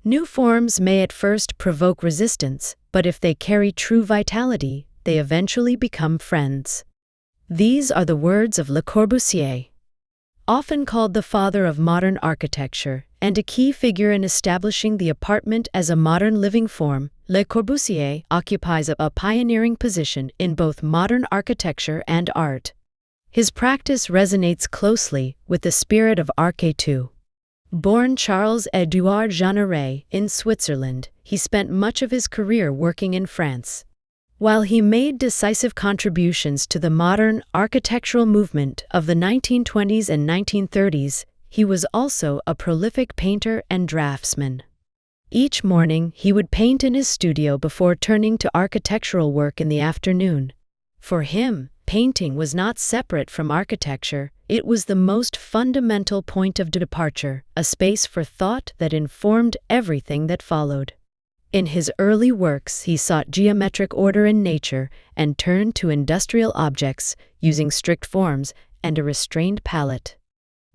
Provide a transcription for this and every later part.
New forms may at first provoke resistance, but if they carry true vitality, they eventually become friends. These are the words of Le Corbusier. Often called the father of modern architecture and a key figure in establishing the apartment as a modern living form, Le Corbusier occupies a pioneering position in both modern architecture and art. His practice resonates closely with the spirit of ARCHE II. Born Charles-Édouard Jeanneret in Switzerland, he spent much of his career working in France. While he made decisive contributions to the modern architectural movement of the 1920s and 1930s, he was also a prolific painter and draftsman. Each morning, he would paint in his studio before turning to architectural work in the afternoon. For him, painting was not separate from architecture, it was the most fundamental point of departure, a space for thought that informed everything that followed. In his early works, he sought geometric order in nature and turned to industrial objects, using strict forms and a restrained palette.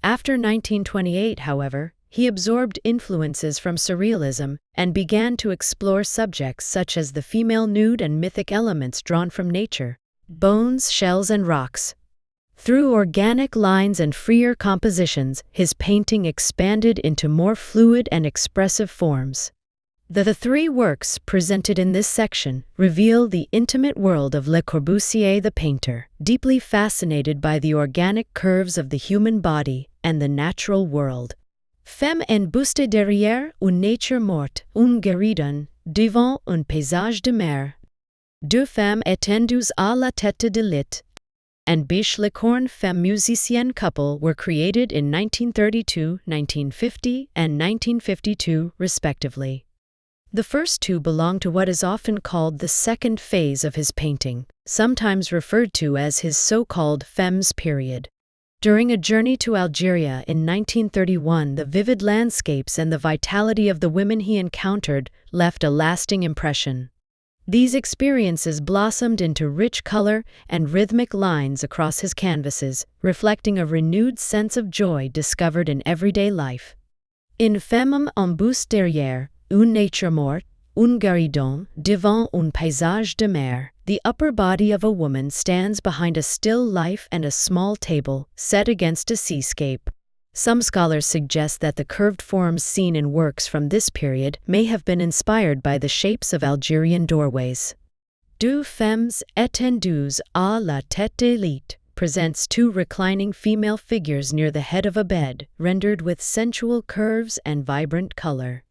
After 1928, however, he absorbed influences from surrealism and began to explore subjects such as the female nude and mythic elements drawn from nature, bones, shells, and rocks. Through organic lines and freer compositions, his painting expanded into more fluid and expressive forms. The three works presented in this section reveal the intimate world of Le Corbusier the painter, deeply fascinated by the organic curves of the human body and the natural world. Femme and buste derriere, une nature morte, un gueridon, devant, un paysage de mer. Deux femmes étendues à la tête de lit and Biche le Corne Femme musicienne couple were created in 1932, 1950, and 1952, respectively. The first two belong to what is often called the second phase of his painting, sometimes referred to as his so-called Femmes period. During a journey to Algeria in 1931, the vivid landscapes and the vitality of the women he encountered left a lasting impression. These experiences blossomed into rich color and rhythmic lines across his canvases, reflecting a renewed sense of joy discovered in everyday life. In Femme en buste derriere, une nature morte, un gueridon, devant un paysage de mer, the upper body of a woman stands behind a still life and a small table, set against a seascape. Some scholars suggest that the curved forms seen in works from this period may have been inspired by the shapes of Algerian doorways. Deux femmes étendues à la tête de lit presents two reclining female figures near the head of a bed, rendered with sensual curves and vibrant color.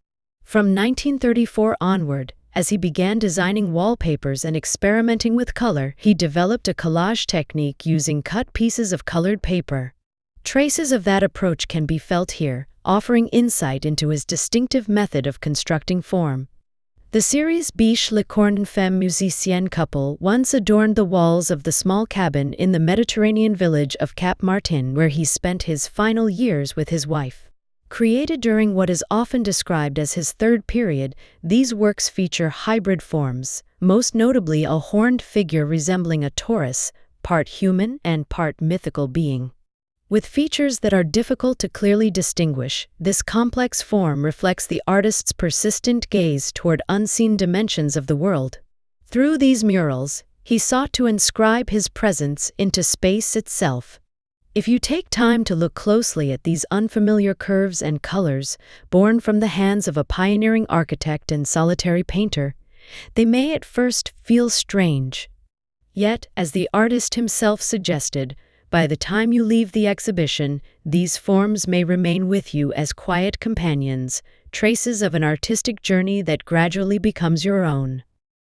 From 1934 onward, as he began designing wallpapers and experimenting with color, he developed a collage technique using cut pieces of colored paper. Traces of that approach can be felt here, offering insight into his distinctive method of constructing form. The series Biche le Corne Femme musicienne couple once adorned the walls of the small cabin in the Mediterranean village of Cap Martin, where he spent his final years with his wife. Created during what is often described as his third period, these works feature hybrid forms, most notably a horned figure resembling a Taurus, part human and part mythical being. With features that are difficult to clearly distinguish, this complex form reflects the artist's persistent gaze toward unseen dimensions of the world. Through these murals, he sought to inscribe his presence into space itself. If you take time to look closely at these unfamiliar curves and colors, born from the hands of a pioneering architect and solitary painter, they may at first feel strange. Yet, as the artist himself suggested, by the time you leave the exhibition, these forms may remain with you as quiet companions, traces of an artistic journey that gradually becomes your own.